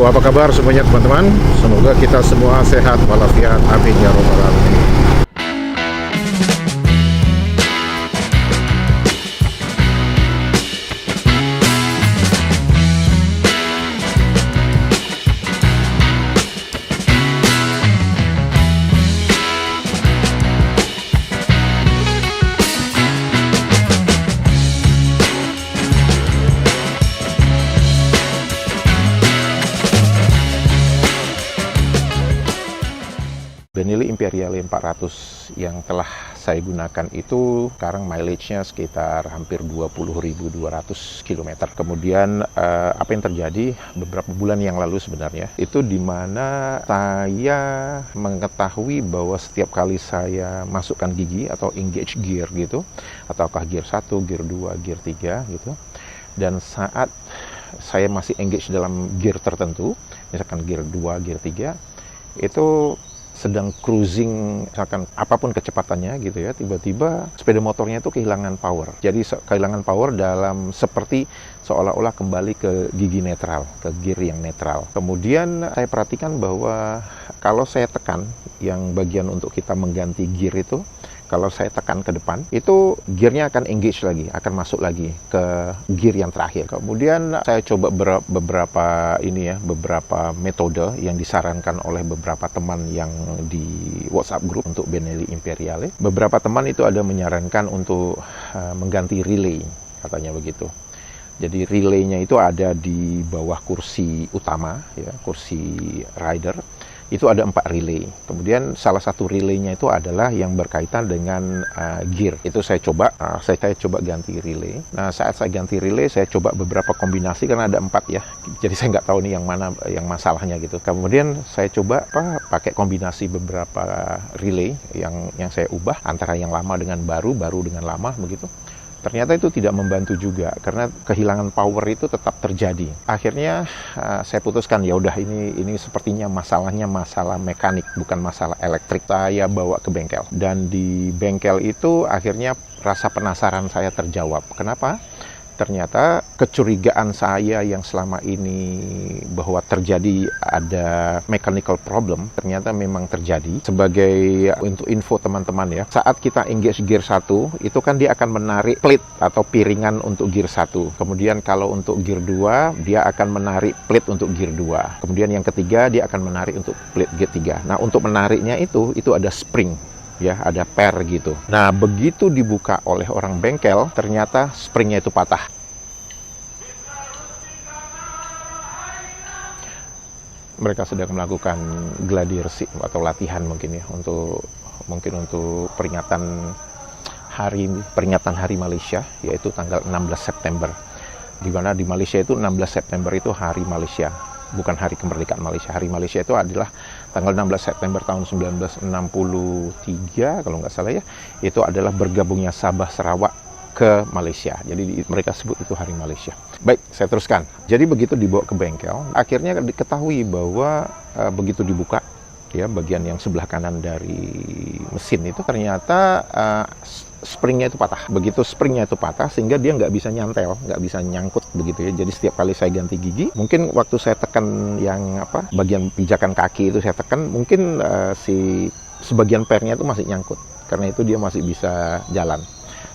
apa kabar semuanya teman-teman? Semoga kita semua sehat walafiat. Amin ya robbal alamin. Benelli Imperiale 400 yang telah saya gunakan itu sekarang mileage-nya sekitar hampir 20.200 km. Kemudian apa yang terjadi beberapa bulan yang lalu sebenarnya itu di mana saya mengetahui bahwa setiap kali saya masukkan gigi atau engage gear gitu, ataukah gear 1, gear 2, gear 3 gitu. Dan saat saya masih engage dalam gear tertentu, misalkan gear 2, gear 3, itu sedang cruising, misalkan apapun kecepatannya gitu ya, tiba-tiba sepeda motornya itu kehilangan power. Jadi kehilangan power dalam seperti seolah-olah kembali ke gigi netral, ke gear yang netral. Kemudian saya perhatikan bahwa kalau saya tekan yang bagian untuk kita mengganti gear itu, kalau saya tekan ke depan, itu gearnya akan engage lagi, akan masuk lagi ke gear yang terakhir. Kemudian saya coba beberapa metode yang disarankan oleh beberapa teman yang di WhatsApp group untuk Benelli Imperiale. Beberapa teman itu ada menyarankan untuk mengganti relay, katanya begitu. Jadi relaynya itu ada di bawah kursi utama, ya, kursi rider. Itu ada 4 relay. Kemudian salah satu relaynya itu adalah yang berkaitan dengan gear. Itu saya coba ganti relay. Nah, saat saya ganti relay, saya coba beberapa kombinasi karena ada 4 ya. Jadi saya nggak tahu nih yang mana yang masalahnya gitu. Kemudian saya coba pakai kombinasi beberapa relay yang saya ubah antara yang lama dengan baru dengan lama begitu. Ternyata itu tidak membantu juga karena kehilangan power itu tetap terjadi. Akhirnya saya putuskan ya udah ini sepertinya masalahnya masalah mekanik bukan masalah elektrik. Saya bawa ke bengkel dan di bengkel itu akhirnya rasa penasaran saya terjawab. Kenapa? Ternyata kecurigaan saya yang selama ini bahwa terjadi ada mechanical problem, ternyata memang terjadi. Sebagai untuk info teman-teman ya, saat kita engage gear 1, itu kan dia akan menarik plate atau piringan untuk gear 1. Kemudian kalau untuk gear 2, dia akan menarik plate untuk gear 2. Kemudian yang ketiga, dia akan menarik untuk plate gear 3. Nah, untuk menariknya itu ada spring. Ya, ada per gitu. Nah, begitu dibuka oleh orang bengkel, ternyata springnya itu patah. Mereka sedang melakukan gladiresik atau latihan mungkin ya untuk peringatan hari Malaysia, yaitu tanggal 16 September. Di mana di Malaysia itu 16 September itu hari Malaysia. Bukan hari kemerdekaan Malaysia. Hari Malaysia itu adalah tanggal 16 September tahun 1963 kalau nggak salah ya. Itu adalah bergabungnya Sabah Sarawak ke Malaysia. Jadi mereka sebut itu hari Malaysia. Baik, saya teruskan. Jadi begitu dibawa ke bengkel, akhirnya diketahui bahwa begitu dibuka ya bagian yang sebelah kanan dari mesin itu ternyata springnya itu patah. Begitu springnya itu patah sehingga dia nggak bisa nyantel, nggak bisa nyangkut begitu ya. Jadi setiap kali saya ganti gigi, mungkin waktu saya tekan yang bagian pijakan kaki itu saya tekan, mungkin sebagian pernya itu masih nyangkut. Karena itu dia masih bisa jalan.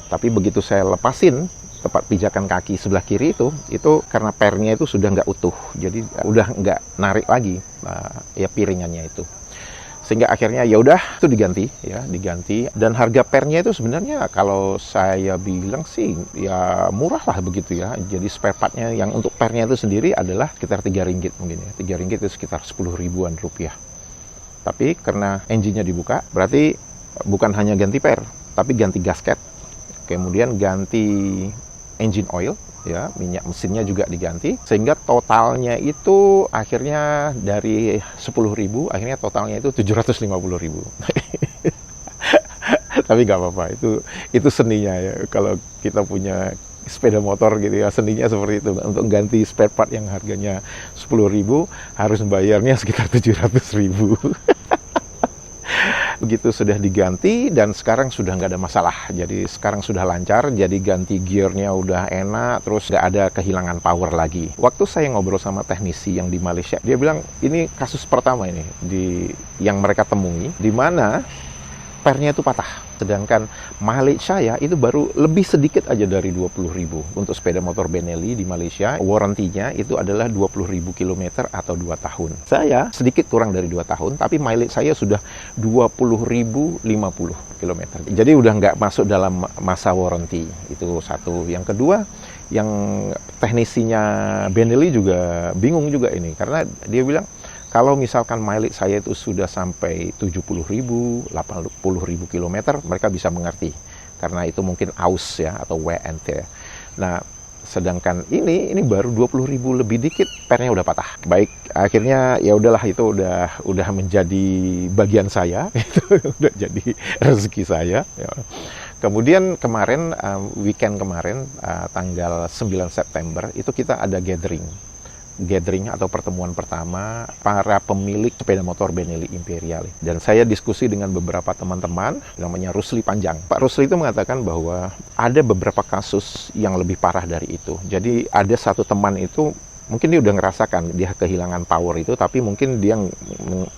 Tapi begitu saya lepasin tepat pijakan kaki sebelah kiri itu karena pernya itu sudah nggak utuh. Jadi udah nggak narik lagi ya piringannya itu. Sehingga akhirnya ya udah itu diganti. Dan harga pernya itu sebenarnya kalau saya bilang sih ya murah lah begitu ya. Jadi spare partnya yang untuk pernya itu sendiri adalah sekitar 3 ringgit mungkin ya. 3 ringgit itu sekitar 10 ribuan rupiah. Tapi karena engine-nya dibuka, berarti bukan hanya ganti per, tapi ganti gasket. Kemudian ganti engine oil, ya, minyak mesinnya juga diganti, sehingga totalnya itu akhirnya dari 10.000, akhirnya totalnya itu 750.000. Tapi nggak apa-apa, itu seninya ya. Kalau kita punya sepeda motor gitu ya, seninya seperti itu. Untuk ganti spare part yang harganya 10.000 harus bayarnya sekitar 700.000. Begitu sudah diganti dan sekarang sudah nggak ada masalah. Jadi sekarang sudah lancar, jadi ganti gearnya udah enak, terus nggak ada kehilangan power lagi. Waktu saya ngobrol sama teknisi yang di Malaysia, dia bilang ini kasus pertama ini yang mereka temui, di mana pernya itu patah. Sedangkan mileage saya itu baru lebih sedikit aja dari 20.000 untuk sepeda motor Benelli di Malaysia. Warrantinya itu adalah 20.000 km atau 2 tahun. Saya sedikit kurang dari 2 tahun, tapi mileage saya sudah 20.050 km. Jadi udah nggak masuk dalam masa warranty. Itu satu. Yang kedua, yang teknisinya Benelli juga bingung juga ini. Karena dia bilang, kalau misalkan mileage saya itu sudah sampai 70.000, 80.000 km, mereka bisa mengerti. Karena itu mungkin aus ya, atau wear and tear. Nah, sedangkan ini baru 20.000 lebih dikit, pernya udah patah. Baik, akhirnya ya udahlah, itu udah menjadi bagian saya, itu udah jadi rezeki saya. Ya. Kemudian kemarin, weekend kemarin, tanggal 9 September, itu kita ada gathering atau pertemuan pertama para pemilik sepeda motor Benelli Imperiale. Dan saya diskusi dengan beberapa teman-teman, namanya Rusli Panjang. Pak Rusli itu mengatakan bahwa ada beberapa kasus yang lebih parah dari itu. Jadi ada satu teman itu, mungkin dia udah ngerasakan dia kehilangan power itu, tapi mungkin dia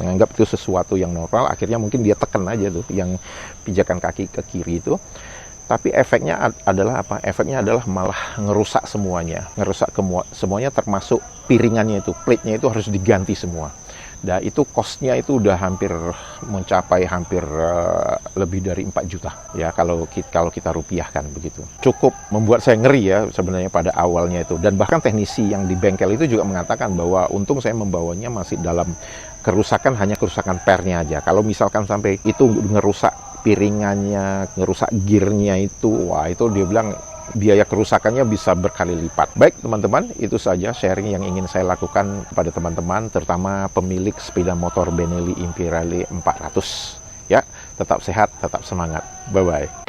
menganggap itu sesuatu yang normal, akhirnya mungkin dia tekan aja tuh yang pijakan kaki ke kiri itu. Tapi efeknya adalah apa? Efeknya adalah malah ngerusak semuanya. Semuanya, termasuk piringannya itu, plate-nya itu harus diganti semua. Dan itu cost-nya itu udah mencapai hampir lebih dari 4 juta. Ya, kalau kita rupiahkan begitu. Cukup membuat saya ngeri ya sebenarnya pada awalnya itu. Dan bahkan teknisi yang di bengkel itu juga mengatakan bahwa untung saya membawanya masih dalam kerusakan, hanya kerusakan pernya aja. Kalau misalkan sampai itu ngerusak piringannya, ngerusak gearnya itu, wah itu dia bilang biaya kerusakannya bisa berkali lipat. Baik teman-teman, itu saja sharing yang ingin saya lakukan kepada teman-teman, terutama pemilik sepeda motor Benelli Imperiale 400. Ya, tetap sehat, tetap semangat. Bye-bye.